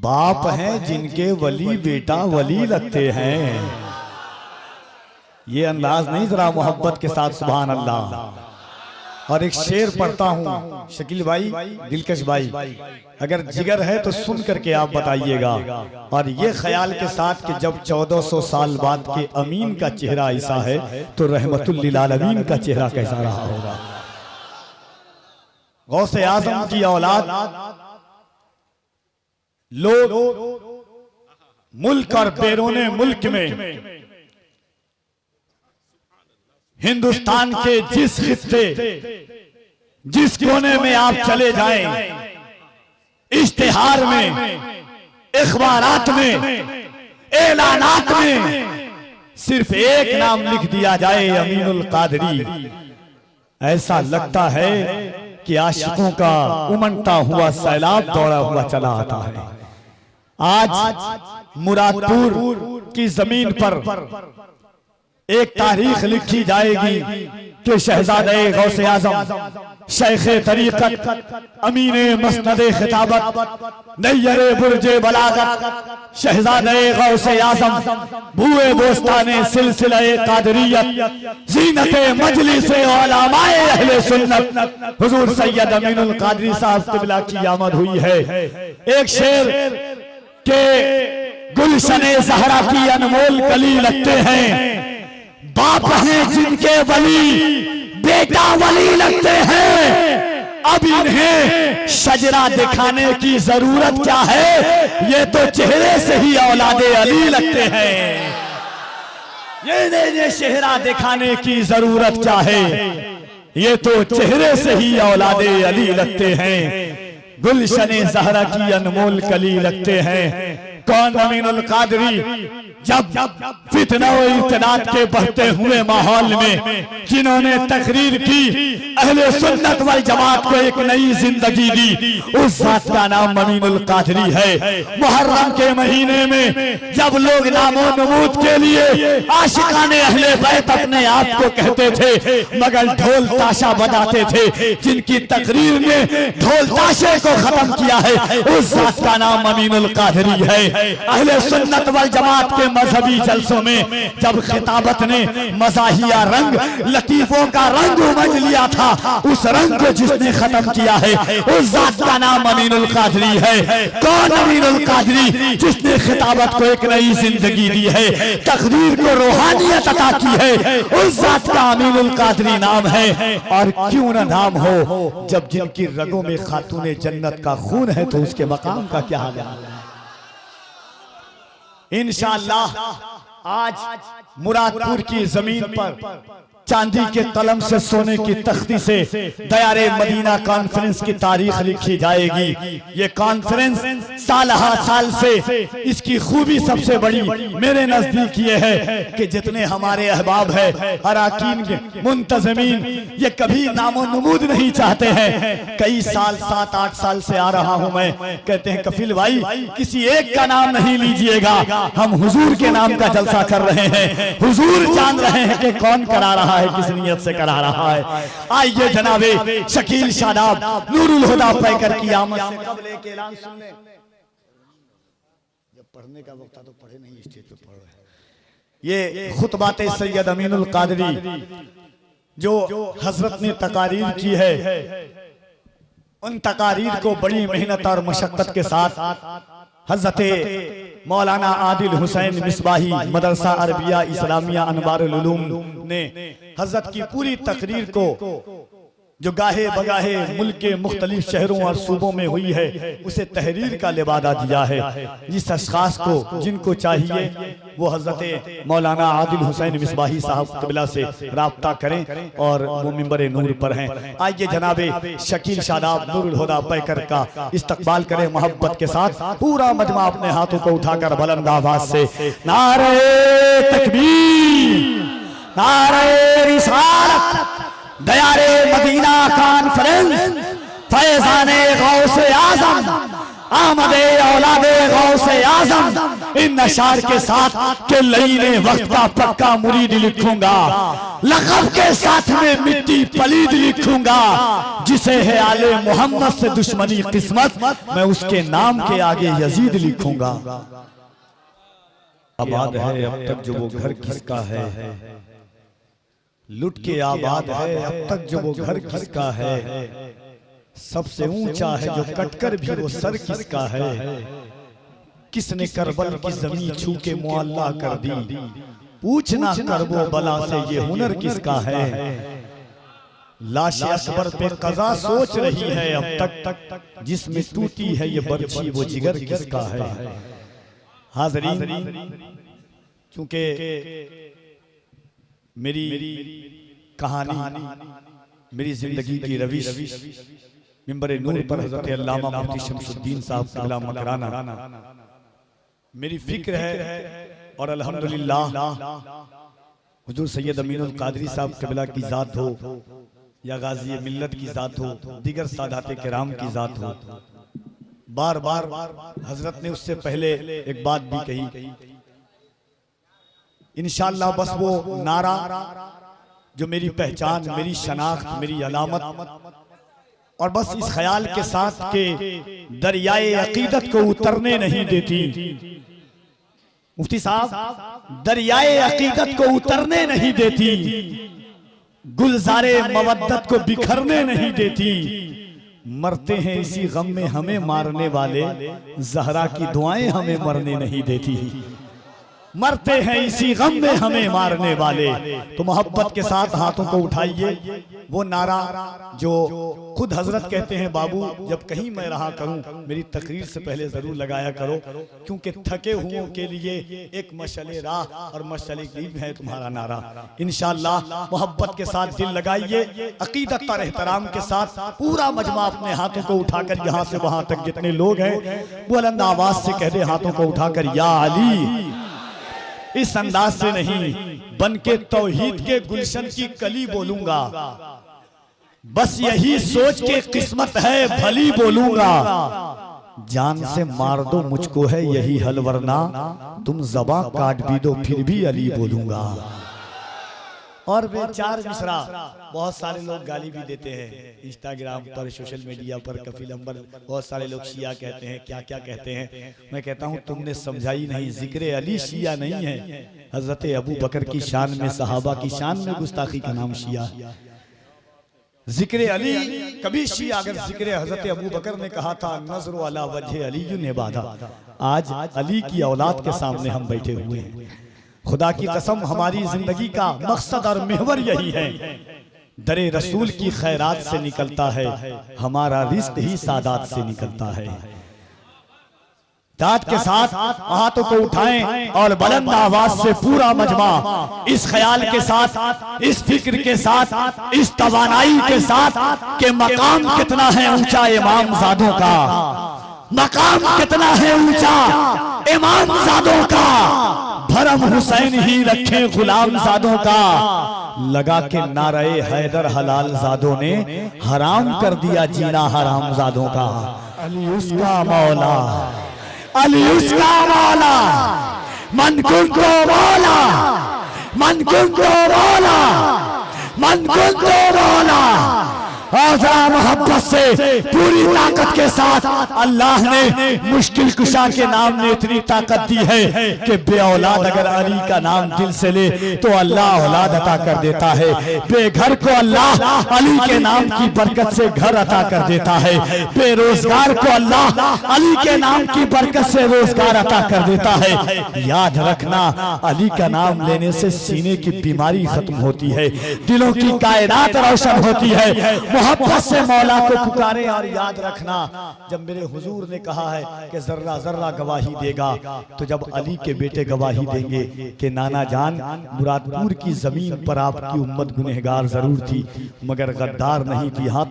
बाप हैं जिनके वली बेटा वली लगते हैं। ये अंदाज नहीं, जरा मोहब्बत के साथ सुभान अल्लाह। और एक शेर पढ़ता हूँ शकील भाई, दिलकश भाई, अगर जिगर है तो सुन करके आप बताइएगा। और ये ख्याल के साथ कि जब 1400 साल बाद के अमीन का चेहरा ऐसा है तो रहमतुल लिल आलमीन का चेहरा कैसा रहा होगा। गौसे आजम की औलाद लोग मुल्क और बैरूने मुल्क में, हिंदुस्तान के जिस खित्ते जिस कोने में आप चले जाएं, इश्तिहार में, इखबारात में, एलानात में सिर्फ एक नाम लिख दिया जाए अमीनुल कादरी, ऐसा लगता है कि आशिकों का उमड़ता हुआ सैलाब दौड़ा हुआ चला आता है। आज मुरादपुर की जमीन पर एक तारीख लिखी जाएगी कि शहजादे गौसे आजम, शेखे तरीकत, अमीने मसनदे खिताबत, नैयरे बुर्जे बलागत, शहजादे गौसे आजम, भूए दोस्ताने सिलसिले कादरियत, ज़ीनते मजलिसे उलमाए अहले सुन्नत, हुजूर सैयद अमीनुल कादरी साहब क़िबला की आमद हुई है। एक शेर के गुलशने ज़हरा की अनमोल कली लगते हैं, बाप हैं जिनके वली बेटा वली लगते हैं। अब इन्हें शजरा दिखाने की जरूरत क्या है, ये तो चेहरे से ही औलादे अली लगते हैं। ये चेहरा दिखाने की जरूरत क्या है, ये तो चेहरे से ही औलादे अली लगते हैं। गुलशने ज़हरा की अनमोल कली लगते हैं। कौन अमीनुल कादरी? जब फितना और इत्तेदाद के बढ़ते हुए माहौल में जिन्होंने तकरीर की, अहले सुन्नत वल जमात को एक नई जिंदगी दी, उस जात का नाम अमीनुल कादरी है। मुहर्रम के महीने में जब लोग नामो नमूद के लिए आशिकाने अहले बैत अपने आप को कहते थे, मगर ढोल ताशा बजाते थे, जिनकी तकरीर ने ढोल ताशे को खत्म किया है, उस जात का नाम अमीनुल कादरी है। अहले सुन्नत वल जमात के मजहबी जलसों में जब खिताबत ने मज़ाहिया रंग, लतीफों का रंग उमड़ लिया था, उस रंग को जिसने खत्म किया है, उस जात का नाम अमीनुल कादरी है। कौन अमीनुल कादरी? जिसने खिताबत को एक नई जिंदगी दी है, तकदीर को रूहानियत अता की है, उस जात का अमीनुल कादरी नाम है। और क्यों ना नाम हो, जब जिनकी रगों में खातूने जन्नत का खून है तो उसके मकाम का क्या हाल है। इंशाअल्लाह आज मुरादपुर की जमीन पर चांदी के कलम से सोने की तख्ती से दयारे मदीना कॉन्फ्रेंस की तारीख लिखी जाएगी। ये कॉन्फ्रेंस साल हर साल से इसकी खूबी सबसे बड़ी मेरे नजदीक ये है कि जितने हमारे अहबाब है, अराकीन, मुंतजमीन, ये कभी नामो नमूद नहीं चाहते हैं। कई साल 7-8 साल से आ रहा हूं मैं, कहते हैं कफिल भाई किसी एक का नाम नहीं लीजिएगा, हम हुजूर के नाम का जलसा कर रहे हैं, हुजूर जान रहे हैं कि कौन करा रहा है, किस नियत से करा रहा है। आइए जनाबे शकील शादाब नूरुल हुदा पैकर की आमद से कब लेके ऐलान सुन ले। जब पढ़ने का वक्त था तो पढ़े नहीं, स्टेज पे पढ़ रहे। ये खुतबाते सैयद अमीनुल कादरी जो हजरत ने तकारीर की है, उन तकारीर को बड़ी मेहनत और मशक्कत के साथ हजरत मौलाना आदिल हुसैन मिसबाही मदरसा अरबिया इस्लामिया अनवारुल उलूम ने हजरत की पूरी तकरीर को जो गाहे बगाहे मुल्क के मुख्तलिफ शहरों और सूबों में हुई है, उसे तहरीर का लिबादा दिया है। जिस अशखास को जिनको चाहिए वो हजरत मौलाना आदिल हुसैन मिसबाही साहब क़िबला से राब्ता करें और वो मिंबर नूर पर हैं। आइए जनाबे शकील शादाब नूरुल हुदा पैकर का इस्तकबाल करें मोहब्बत के साथ। पूरा मजमा अपने हाथों को उठाकर बुलंद आवाज से नारे तकबीर, नारे रिसालत, दयारे मदीना कॉन्फ्रेंस, फैजाने गौसे आजम, आमदे औलादे गौसे आजम इन अशार के साथ के लईने वक्त का पक्का मुरीद लिखूंगा, लक़ब के साथ में मिट्टी पलीद लिखूंगा, जिसे है आले मोहम्मद से दुश्मनी किस्मत मैं उसके नाम के आगे यजीद लिखूंगा। आबाद है अब तक जो वो घर किसका है, लुट के आबाद है अब तक जो वो घर किसका है, सबसे ऊंचा है जो कटकर भी वो सर किसका है, किसने करबल की जमीन छू के मुअल्ला कर दी, पूछना करबो बला से ये हुनर किसका है, लाश अकबर पे कज़ा सोच रही है अब तक, जिसमें टूटी है ये बर्छी वो जिगर किसका है। हाज़रीन, क्योंकि मेरी कहानी, मेरी जिंदगी की रविश मिंबर नूर पर हज़रत अल्लामा मुफ्ती शमसुद्दीन साहब क़िबला मकराना मेरी फिक्र है, और अल्हम्दुलिल्लाह हुजूर सैयद अमीनुल कादरी साहब क़िबला की ज़ात हो या गाज़ी मिल्लत की ज़ात हो, दीगर सादात किराम की ज़ात हो, बार बार हजरत ने उससे पहले एक बात भी कही, इंशाअल्लाह बस वो नारा जो मेरी पहचान, मेरी शनाख्त, मेरी अलामत, और बस इस ख्याल के साथ के दरियाए अकीदत को उतरने नहीं देती। मुफ्ती साहब दरियाए अकीदत को उतरने नहीं देती, गुलजारे मवद्दत को बिखरने नहीं देती, मरते हैं इसी गम में हमें मारने वाले, ज़हरा की दुआएं हमें मरने नहीं देती, मरते हैं इसी गम में हमें मारने वाले। तो मोहब्बत के साथ हाथों को उठाइए, वो नारा जो खुद हजरत कहते हैं, बाबू जब कहीं मैं रहा करूं मेरी तकरीर से पहले जरूर लगाया करो, क्योंकि थके हुओं के लिए एक मशले राह और मशले क़ीब है तुम्हारा नारा। इंशाअल्लाह मोहब्बत के साथ दिल लगाइए, अकीदत और एहतराम के साथ पूरा मजमा अपने हाथों को उठाकर यहाँ से वहां तक जितने लोग हैं बुलंद आवाज से कह दे, हाथों को उठाकर या अली। इस अंदाज से नहीं, बनके तौहीद के गुलशन की कली बोलूंगा, बस यही सोच के किस्मत है भली बोलूंगा, जान से मार दो मुझको है यही हल, वरना तुम ज़बां काट भी दो फिर भी अली बोलूंगा। और वे चार मिसरा बहुत सारे लोग गाली भी देते हैं इंस्टाग्राम पर, सोशल मीडिया पर, कफील अंबर, बहुत सारे लोग शिया कहते हैं, क्या क्या कहते हैं। मैं कहता हूं तुमने समझाई नहीं, जिक्र अली शिया नहीं है, हजरत अबू बकर की शान में, सहाबा की शान में गुस्ताखी का नाम शिया। जिक्र अली कभी शिया, अगर जिक्र हजरत अबू बकर ने कहा था नज़र अला वजह अली ने बाधा, आज अली की औलाद के सामने हम बैठे हुए हैं। खुदा की कसम हमारी जिंदगी का मकसद और महवर यही है, दरे रसूल की खैरात से निकलता है, हमारा रिज़्क़ ही सादात से निकलता है। दाद के साथ हाथों को उठाएं और बुलंद आवाज से पूरा मजमा इस ख्याल के साथ, इस फिक्र के साथ, इस तवानाई के साथ कि मकाम कितना है ऊंचा इमाम ज़ादों का, मकाम कितना है ऊंचा इमाम ज़ादों का, भरम हुसैन ही रखे गुलाम ज़ादों का, लगा के नारे हैदर हलाल ज़ादों ने हराम कर दिया जीना हराम ज़ादों का। अली उसका मौला, अली उसका मौला, मन कुंतो मौला, मन कुंतो मौला, मन कुंतो मौला। और जरा मोहब्बत से पूरी ताकत के साथ, अल्लाह ने मुश्किल कुशा के नाम ने इतनी ताकत दी है कि बे औलाद अगर अली का नाम दिल से ले तो अल्लाह औलाद अता कर देता है, बेघर को अल्लाह अली के नाम की बरकत से घर अता कर देता है, बेरोजगार को अल्लाह अली के नाम की बरकत से रोजगार अता कर देता है। याद रखना, अली का नाम लेने से सीने की बीमारी खत्म होती है, दिलों की कायनात रोशन होती है। मोहब्बत से मौला को पुकारे। और याद रखना, जब मेरे हुजूर ने कहा है कि जर्रा जर्रा गवाही देगा, तो जब अली के बेटे गवाही देंगे कि नाना जान मुरादपुर की जमीन पर आपकी उम्मत गुनहगार जरूर थी मगर गद्दार नहीं थी। हाथ